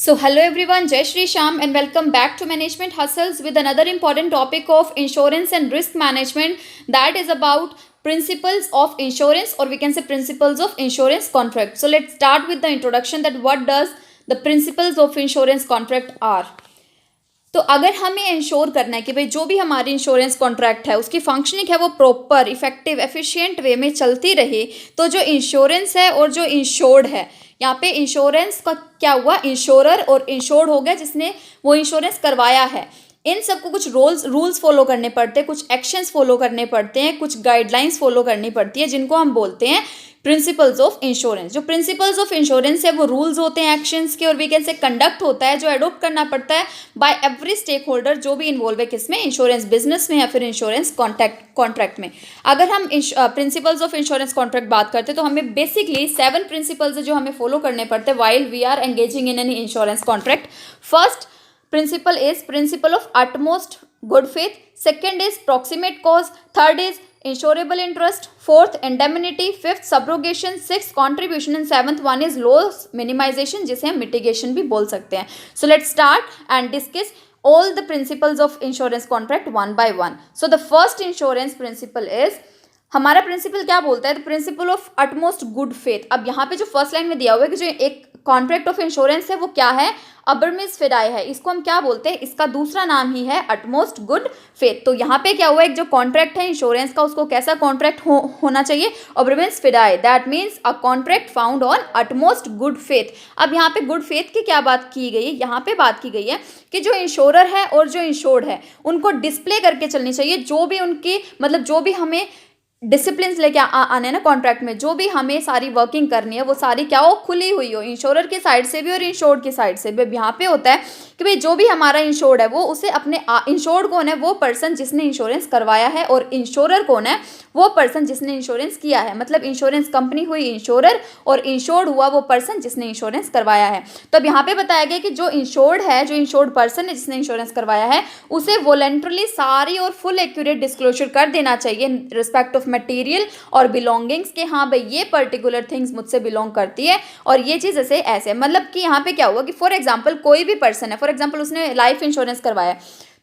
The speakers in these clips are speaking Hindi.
So, hello everyone, Jai Shri Sham, and welcome back to Management Hustles with another important topic of insurance and risk management, that is about principles of insurance, or we can say principles of insurance contract. So, let's start with the introduction that what does the principles of insurance contract are. तो अगर हमें इंश्योर करना है कि भाई जो भी हमारी इंश्योरेंस कॉन्ट्रैक्ट है उसकी फंक्शनिंग है वो प्रॉपर इफेक्टिव एफिशिएंट वे में चलती रहे, तो जो इंश्योरेंस है और जो इंश्योर्ड है, यहाँ पे इंश्योरेंस का क्या हुआ, इंश्योरर और इंश्योर्ड हो गया जिसने वो इंश्योरेंस करवाया है, इन सबको कुछ रूल्स फॉलो करने पड़ते हैं, कुछ एक्शंस फॉलो करने पड़ते हैं, कुछ गाइडलाइंस फॉलो करनी पड़ती है, जिनको हम बोलते हैं प्रिंसिपल्स ऑफ इंश्योरेंस। जो प्रिंसिपल्स ऑफ इंश्योरेंस है वो रूल्स होते हैं एक्शंस के, और वी कैन से कंडक्ट होता है जो एडोप्ट करना पड़ता है बाय एवरी स्टेक होल्डर जो भी इन्वॉल्व है किसमें, इंश्योरेंस बिजनेस में या फिर इंश्योरेंस कॉन्ट्रैक्ट में। अगर हम प्रिंसिपल्स ऑफ इंश्योरेंस कॉन्ट्रैक्ट बात करते हैं तो हमें बेसिकली 7 प्रिंसिपल्स जो हमें फॉलो करने पड़ते हैं while we are engaging in any insurance contract. First principle is principle of utmost good faith, second is proximate cause, third is insurable interest, fourth indemnity, fifth subrogation, sixth contribution and seventh one is loss minimization जिसे हम mitigation भी बोल सकते हैं। So let's start and discuss all the principles of insurance contract one by one. So the first insurance principle is, हमारा प्रिंसिपल क्या बोलता है, principle of utmost good faith. अब यहाँ पे जो फर्स्ट लाइन में दिया हुआ है कि जो एक कॉन्ट्रैक्ट ऑफ इंश्योरेंस है वो क्या है, अबरमिस फिडाई है, इसको हम क्या बोलते हैं, इसका दूसरा नाम ही है अटमोस्ट गुड फेथ। तो यहाँ पे क्या हुआ, एक जो कॉन्ट्रैक्ट है इंश्योरेंस का उसको कैसा कॉन्ट्रैक्ट होना चाहिए, अबरमिस फिडाई, that means a contract found on utmost good faith. अब यहाँ पे गुड फेथ की क्या बात की गई है, यहाँ पे बात की गई है कि जो इंश्योरर है और जो इंश्योर्ड है उनको डिस्प्ले करके चलनी चाहिए, जो भी उनकी मतलब जो भी हमें डिसिप्लिन लेके आने ना कॉन्ट्रैक्ट में, जो भी हमें सारी वर्किंग करनी है वो सारी क्या हो, खुली हुई हो, इंश्योरर की साइड से भी और इंश्योर्ड की साइड से भी। यहाँ पे होता है कि भाई जो भी हमारा इंश्योर्ड है वो उसे अपने इंश्योर्ड कौन है, वो पर्सन जिसने इंश्योरेंस करवाया है, और इंश्योरर कौन है, वो पर्सन जिसने इंश्योरेंस किया है। मतलब इंश्योरेंस कंपनी हुई इंश्योरर और इंश्योर्ड हुआ वो पर्सन जिसने इंश्योरेंस करवाया है। तो अब यहाँ पे बताया गया कि जो इंश्योर्ड है, जो इंश्योर्ड पर्सन है जिसने इंश्योरेंस करवाया है, उसे वॉलंटरली सारी और फुल एक्यूरेट डिस्क्लोजर कर देना चाहिए रिस्पेक्ट ऑफ मटेरियल और बिलोंगिंग्स के, हाँ भाई ये पर्टिकुलर थिंग्स मुझसे बिलोंग करती है और ये चीज़ ऐसे ऐसे। मतलब कि यहाँ पे क्या हुआ कि फॉर एग्जांपल कोई भी पर्सन है, फॉर एग्जांपल उसने लाइफ इंश्योरेंस करवाया,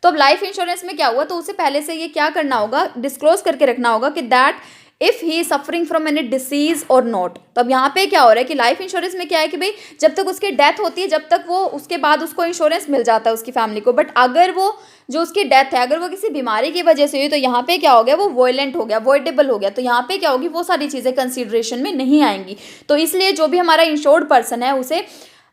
तो अब लाइफ इंश्योरेंस में क्या हुआ, तो उसे पहले से ये क्या करना होगा, डिस्क्लोज करके रखना होगा कि that if he is suffering from any disease और नॉट। तो अब यहाँ पे क्या हो रहा है कि लाइफ इंश्योरेंस में क्या है कि भाई जब तक उसकी डेथ होती है, जब तक वो उसके बाद उसको इंश्योरेंस मिल जाता है उसकी फैमिली को, बट अगर वो जो उसकी डेथ है अगर वो किसी बीमारी की वजह से हुई तो यहाँ पे क्या हो गया, वो वॉयलेंट हो गया, वॉइडेबल हो गया, तो यहाँ पे क्या होगी, वो सारी चीज़ें कंसिडरेशन में नहीं आएंगी। तो इसलिए जो भी हमारा इंश्योर्ड पर्सन है उसे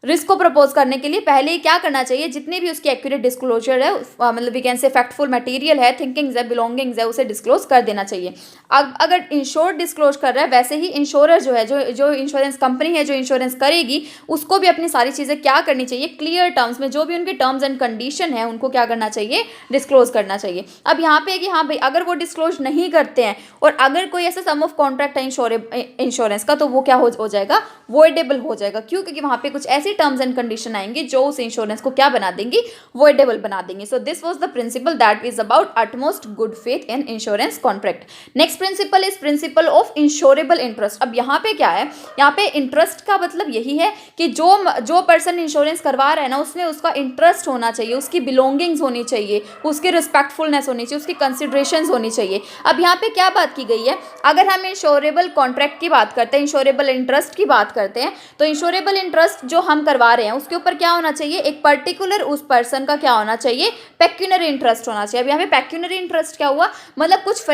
रिस्क को प्रपोज करने के लिए पहले क्या करना चाहिए, जितने भी उसकी एक्यूरेट डिस्क्लोजर है, मतलब we can say factful material है, थिंकिंग्स है, बिलोंगिंग्स है, उसे डिस्क्लोज कर देना चाहिए। अब अगर इंश्योर डिस्क्लोज कर रहा है, वैसे ही इंश्योरर जो है, जो इंश्योरेंस कंपनी है जो इंश्योरेंस करेगी, उसको भी अपनी सारी चीज़ें क्या करनी चाहिए, क्लियर टर्म्स में जो भी उनके टर्म्स एंड कंडीशन है उनको क्या करना चाहिए, डिस्क्लोज करना चाहिए। अब यहाँ पे कि हाँ भाई अगर वो डिस्क्लोज नहीं करते हैं और अगर कोई ऐसा सम ऑफ कॉन्ट्रैक्ट है इंश्योरेंस का, तो वो क्या हो जाएगा, वॉइडेबल हो जाएगा। क्यों, क्योंकि वहाँ पे कुछ ऐसी टर्म्स एंड कंडीशन आएंगे जो उस इंश्योरेंस को क्या बना देंगी, वॉइडेबल बना देंगे। सो this was the principal that is about utmost good faith in insurance contract. Next principle is principle of insurable interest. अब यहाँ पे क्या है, यहाँ पे इंटरेस्ट का मतलब यही है कि जो पर्सन इंश्योरेंस करवा रहा है ना, उसमें उसका इंटरेस्ट होना चाहिए, उसकी बिलोंगिंग्स होनी चाहिए, उसकी रिस्पेक्टफुलनेस होनी चाहिए, उसकी कंसिडरेशंस होनी चाहिए। अब यहाँ पे क्या बात की गई है, अगर हम इंश्योरेबल कॉन्ट्रैक्ट की बात करते हैं, इंश्योरेबल इंटरेस्ट की बात करते हैं, तो इंश्योरेबल इंटरेस्ट जो हम करवा रहे हैं उसके ऊपर क्या होना चाहिए, एक पर्टिकुलर उस पर्सन का क्या होना चाहिए, पेक्यूनरी इंटरेस्ट होना चाहिए। अब यहाँ पे पेक्यूनरी इंटरेस्ट क्या हुआ, मतलब कुछ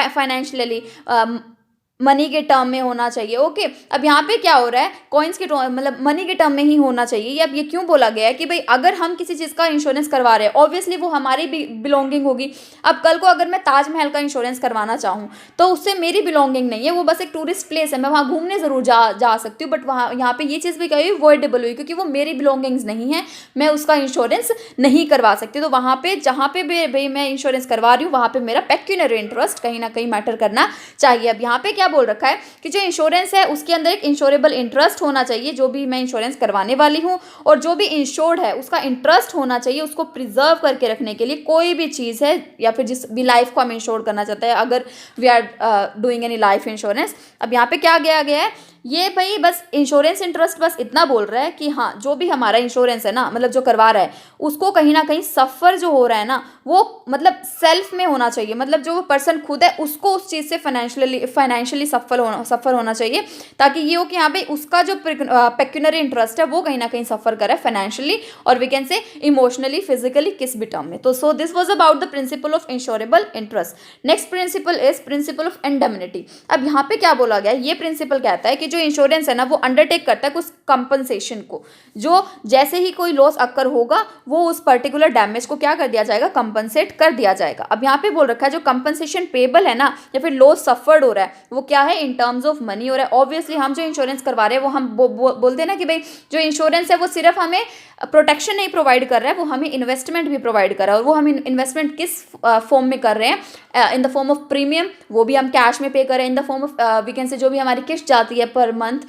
फाइनेंशियली मनी के टर्म में होना चाहिए। ओके, अब यहाँ पे क्या हो रहा है, कॉइन्स के मतलब मनी के टर्म में ही होना चाहिए। अब ये क्यों बोला गया है कि भाई अगर हम किसी चीज़ का इंश्योरेंस करवा रहे हैं, ऑब्वियसली वो हमारी बिलोंगिंग होगी। अब कल को अगर मैं ताजमहल का इंश्योरेंस करवाना चाहूँ तो उससे मेरी बिलोंगिंग नहीं है, वो बस एक टूरिस्ट प्लेस है, मैं वहाँ घूमने ज़रूर जा सकती हूँ, बट वहाँ यहाँ पे ये चीज़ भी कही वॉइडेबल हुई क्योंकि वो मेरी बिलोंगिंग्स नहीं है, मैं उसका इंश्योरेंस नहीं करवा सकती। तो वहाँ पे जहाँ पे भी भाई मैं इंश्योरेंस करवा रही हूँ वहाँ पे मेरा पेक्यूनरी इंटरेस्ट कहीं ना कहीं मैटर करना चाहिए। अब यहाँ पे क्या बोल रखा है कि जो इंश्योरेंस है उसके अंदर एक इंश्योरेबल इंटरेस्ट होना चाहिए, जो भी मैं इंश्योरेंस करवाने वाली हूँ, और जो भी इंश्योर्ड है उसका इंटरेस्ट होना चाहिए, उसको प्रिजर्व करके रखने के लिए। कोई भी चीज़ है या फिर जिस भी लाइफ को हम इंश्योर करना चाहते हैं, अगर we are doing any life insurance. अब यहाँ पे क्या गया है ये भाई बस इंश्योरेंस इंटरेस्ट बस इतना बोल रहा है कि हाँ जो भी हमारा इंश्योरेंस है ना, मतलब जो करवा रहा है उसको कहीं ना कहीं सफ़र जो हो रहा है ना वो मतलब सेल्फ में होना चाहिए, मतलब जो पर्सन खुद है उसको उस चीज़ से फाइनेंशियली सफ़र होना चाहिए, ताकि ये हो कि हाँ भाई उसका जो पेक्यूनरी इंटरेस्ट है वो कहीं ना कहीं सफ़र करे फाइनेंशियली और we can say emotionally, physically, किस भी टर्म में। तो so this was about the principle of insurable interest. Next principle is principle of indemnity. अब यहाँ पे क्या बोला गया, ये प्रिंसिपल कहता है कि जो इंश्योरेंस है ना वो अंडरटेक करता है कुछ कंपनसेशन को, जो जैसे ही कोई लॉस अकर होगा वो उस पर्टिकुलर डैमेज को क्या कर दिया जाएगा, कंपनसेट कर दिया जाएगा। अब यहाँ पे बोल रखा है जो कंपनसेशन पेबल है ना या फिर लॉस सफर्ड हो रहा है वो क्या है, इन टर्म्स ऑफ मनी हो रहा है। ऑब्वियसली हम जो इंश्योरेंस करवा रहे हैं वो हम बोलते हैं ना कि भाई जो इंश्योरेंस है वो सिर्फ हमें प्रोटेक्शन नहीं प्रोवाइड कर रहा है, वो हमें इन्वेस्टमेंट भी प्रोवाइड कर रहा है। और वो हम इन्वेस्टमेंट किस फॉर्म में कर रहे हैं, in the form of premium, वो भी हम कैश में पे कर रहे हैं, in the form of we can say जो भी हमारी किस्त जाती है per month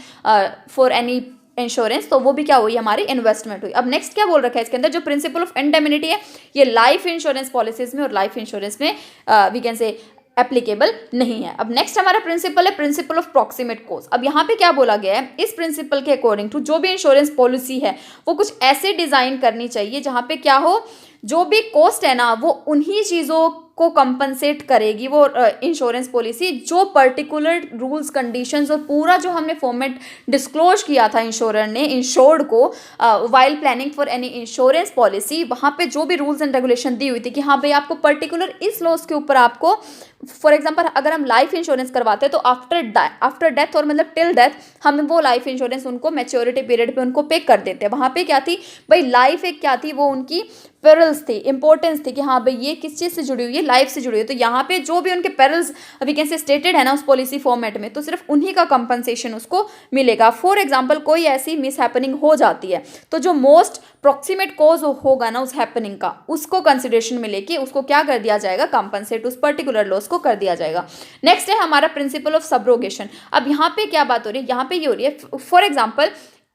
for any insurance, तो वो भी क्या हुई, हमारी इन्वेस्टमेंट हुई। अब नेक्स्ट क्या बोल रखा है इसके अंदर, जो प्रिंसिपल ऑफ इंडेमनिटी है ये लाइफ इंश्योरेंस पॉलिसीज में और लाइफ इंश्योरेंस में वी कैन से एप्लीकेबल नहीं है। अब नेक्स्ट हमारा प्रिंसिपल है प्रिंसिपल ऑफ प्रॉक्सिमेट कॉज। अब यहाँ पे क्या बोला गया है, इस प्रिंसिपल के अकॉर्डिंग टू जो भी इंश्योरेंस पॉलिसी है वो कुछ ऐसे डिजाइन करनी चाहिए जहाँ पे क्या हो, जो भी कॉस्ट है ना वो उन्हीं चीज़ों को कंपनसेट करेगी वो इंश्योरेंस पॉलिसी, जो पर्टिकुलर रूल्स कंडीशंस और पूरा जो हमने फॉर्मेट डिस्क्लोज किया था इंश्योरर ने इंश्योर्ड को while planning for any insurance policy, वहाँ पे जो भी रूल्स एंड रेगुलेशन दी हुई थी कि हाँ भाई आपको पर्टिकुलर इस लॉस के ऊपर आपको, फॉर एग्जाम्पल अगर हम लाइफ इंश्योरेंस करवाते हैं तो आफ्टर डेथ और मतलब टिल डेथ हम वो लाइफ इंश्योरेंस उनको मैच्योरिटी पीरियड पे उनको पे कर देते हैं। वहाँ पे क्या थी भाई, लाइफ एक क्या थी, वो उनकी पेरल्स थी, इंपॉर्टेंस थी कि हाँ भाई ये किस चीज़ से जुड़ी हुई है, लाइफ से जुड़ी हुई है। तो यहाँ पे जो भी उनके पेरल्स अभी कैसे स्टेटेड है ना उस पॉलिसी फॉर्मेट में, तो सिर्फ उन्हीं का कंपनसेशन उसको मिलेगा। फॉर एग्जाम्पल कोई ऐसी मिस हैपनिंग हो जाती है तो जो मोस्ट प्रॉक्सिमेट कॉज होगा ना उस हैपनिंग का, उसको कंसिडरेशन में लेके उसको क्या कर दिया जाएगा, कंपनसेट उस पर्टिकुलर लॉस को कर दिया जाएगा। नेक्स्ट है हमारा प्रिंसिपल ऑफ सब्रोगेशन। अब यहाँ पे क्या बात हो रही है, यहाँ पे ये हो रही है for example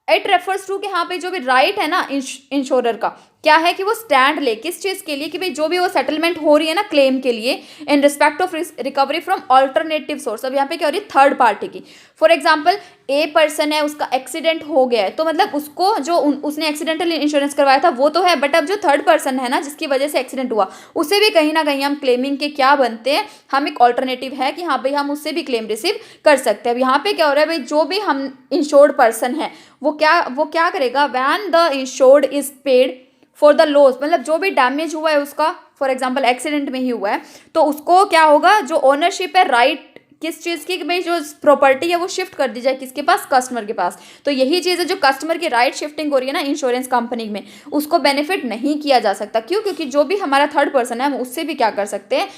it refers to कि हाँ भाई जो भी राइट है ना इंश्योरर का क्या है कि वो स्टैंड ले किस चीज़ के लिए, कि भाई जो भी वो सेटलमेंट हो रही है ना क्लेम के लिए in respect of recovery from alternative source. अब यहाँ पे क्या हो रही है, थर्ड पार्टी की। फॉर एग्जांपल ए पर्सन है, उसका एक्सीडेंट हो गया है तो मतलब उसको जो उसने एक्सीडेंटल इंश्योरेंस करवाया था वो तो है, बट अब जो थर्ड पर्सन है ना जिसकी वजह से एक्सीडेंट हुआ उसे भी कहीं ना कहीं हम क्लेमिंग के क्या बनते हैं, हम एक ऑल्टरनेटिव है कि हाँ भाई हम उससे भी क्लेम रिसीव कर सकते हैं। अब यहाँ पे क्या हो रहा है भाई, जो भी हम इंश्योर्ड पर्सन है वो क्या करेगा, when the insured is paid for the loss, मतलब जो भी डैमेज हुआ है उसका, फॉर एग्जांपल एक्सीडेंट में ही हुआ है तो उसको क्या होगा, जो ओनरशिप है राइट किस चीज़ की, कि भाई जो प्रॉपर्टी है वो शिफ्ट कर दी जाए किसके पास, कस्टमर के पास। तो यही चीज़ है जो कस्टमर की राइट शिफ्टिंग हो रही है ना इंश्योरेंस कंपनी में, उसको बेनिफिट नहीं किया जा सकता। क्यों? क्योंकि जो भी हमारा थर्ड पर्सन है हम उससे भी क्या कर सकते हैं,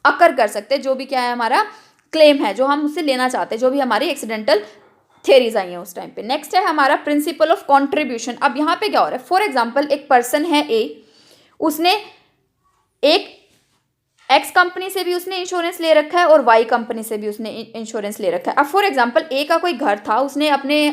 अकर कर सकते हैं जो भी क्या है हमारा क्लेम है जो हम उससे लेना चाहते हैं, जो भी हमारी एक्सीडेंटल थियरीज आई हैं उस टाइम पे। नेक्स्ट है हमारा प्रिंसिपल ऑफ कॉन्ट्रीब्यूशन। अब यहाँ पे क्या हो रहा है, फॉर एग्जाम्पल एक पर्सन है ए, उसने एक एक्स कंपनी से भी उसने इंश्योरेंस ले रखा है और वाई कंपनी से भी उसने इंश्योरेंस ले रखा है। अब फॉर एग्जांपल ए का कोई घर था, उसने अपने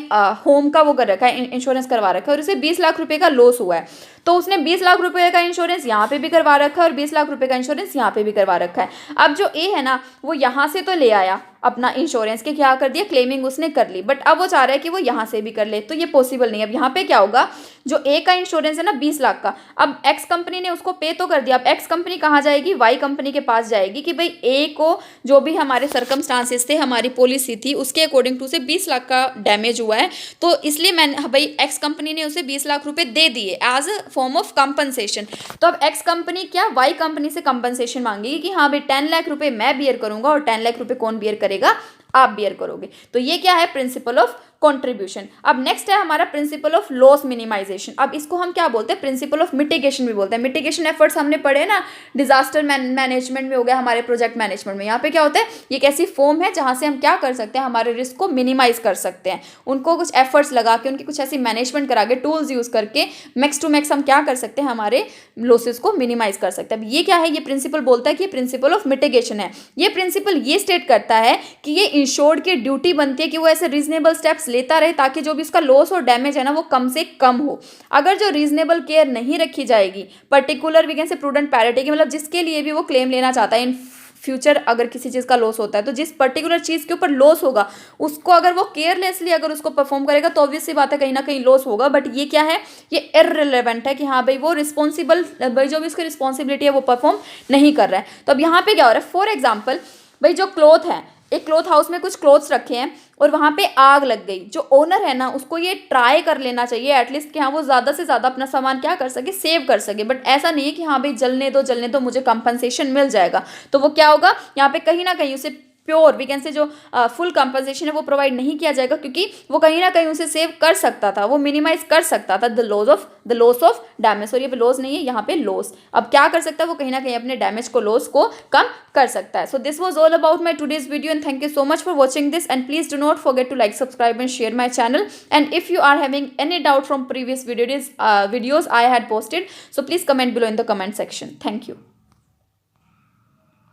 होम का वो कर रखा है, इंश्योरेंस करवा रखा है और उसे 20 लाख रुपए का लॉस हुआ है तो उसने 20 लाख रुपए का इंश्योरेंस यहाँ पे भी करवा रखा है और 20 लाख रुपए का इंश्योरेंस यहाँ पे भी करवा रखा है। अब जो ए है ना वो यहाँ से तो ले आया अपना इंश्योरेंस के, क्या कर दिया, क्लेमिंग उसने कर ली, बट अब वो चाह रहा है कि वो यहाँ से भी कर ले, तो ये पॉसिबल नहीं है। अब यहाँ पे क्या होगा, जो ए का इंश्योरेंस है ना 20 लाख का, अब एक्स कंपनी ने उसको पे तो कर दिया, अब एक्स कंपनी कहाँ जाएगी, वाई कंपनी के पास जाएगी कि भाई ए को जो भी हमारे सर्कमस्टांसेस थे, हमारी पॉलिसी थी उसके अकॉर्डिंग टू से 20 लाख का डैमेज हुआ है तो इसलिए मैंने भाई एक्स कंपनी ने उसे 20 लाख रुपए दे दिए as a form of compensation. तो अब एक्स कंपनी क्या वाई कंपनी से कंपनसेशन मांगेगी कि हाँ भाई 10 लाख रुपए मैं बियर करूंगा और 10 लाख रुपए कौन बियर करेगा, आप बियर करोगे। तो ये क्या है, प्रिंसिपल ऑफ कॉन्ट्रीब्यूशन। अब नेक्स्ट है हमारा प्रिंसिपल ऑफ लॉस मिनिमाइजेशन। अब इसको हम क्या बोलते हैं, प्रिंसिपल ऑफ मिटिगेशन भी बोलते हैं। मिटिगेशन एफर्ट्स हमने पढ़े ना, डिजास्टर मैनेजमेंट में हो गया, हमारे प्रोजेक्ट मैनेजमेंट में। यहाँ पे क्या होता है, ये एक ऐसी फॉर्म है जहाँ से हम क्या कर सकते हैं, हमारे रिस्क को मिनिमाइज कर सकते हैं, उनको कुछ एफर्ट्स लगा के, उनकी कुछ ऐसी मैनेजमेंट करा के, टूल्स यूज करके मैक्स टू मैक्स हम क्या कर सकते हैं, हमारे लॉसेस को मिनिमाइज कर सकते हैं। अब ये क्या है, ये प्रिंसिपल बोलता है कि प्रिंसिपल ऑफ मिटिगेशन है। ये प्रिंसिपल ये स्टेट करता है कि ये इंश्योर्ड की ड्यूटी बनती है कि वो ऐसे रीजनेबल स्टेप्स लेता रहे ताकि जो भी उसका लॉस और डैमेज है ना वो कम से कम हो। अगर जो रीजनेबल केयर नहीं रखी जाएगी, particular we can say prudent parity की, मतलब जिसके लिए भी वो क्लेम लेना चाहता है इन फ्यूचर अगर किसी चीज़ का लॉस होता है, तो जिस पर्टिकुलर चीज़ के ऊपर लॉस होगा उसको अगर वो केयरलेसली अगर उसको परफॉर्म करेगा तो ऑब्वियसली बात है कहीं ना कहीं लॉस होगा। बट ये क्या है, ये इररिलेवेंट है कि हाँ भाई वो रिस्पॉन्सिबल, भाई जो भी उसकी रिस्पॉन्सिबिलिटी है वो परफॉर्म नहीं कर रहा है। तो अब यहाँ पे क्या हो रहा है, फॉर एग्जाम्पल भाई जो क्लॉथ है, एक क्लॉथ हाउस में कुछ क्लॉथ्स रखे हैं और वहां पे आग लग गई, जो ओनर है ना उसको ये ट्राई कर लेना चाहिए एटलीस्ट कि हाँ वो ज़्यादा से ज़्यादा अपना सामान क्या कर सके, सेव कर सके। बट ऐसा नहीं है कि हाँ भाई जलने दो मुझे कंपनसेशन मिल जाएगा। तो वो क्या होगा, यहाँ पे कहीं ना कहीं उसे प्योर वी कैन से जो फुल कंपनसेशन है वो प्रोवाइड नहीं किया जाएगा, क्योंकि वो कहीं ना कहीं उसे सेव कर सकता था, वो मिनिमाइज कर सकता था द लॉस ऑफ डैमेज। और ये लॉस नहीं है, यहाँ पे लॉस। अब क्या कर सकता है वो, कहीं ना कहीं अपने डैमेज को, लॉस को कम कर सकता है। So this was all about my today's video and thank you so much for watching this and please do not forget to like, subscribe and share my channel. And if you are having any doubt from previous videos I had posted, so please comment below in the comment section. Thank you.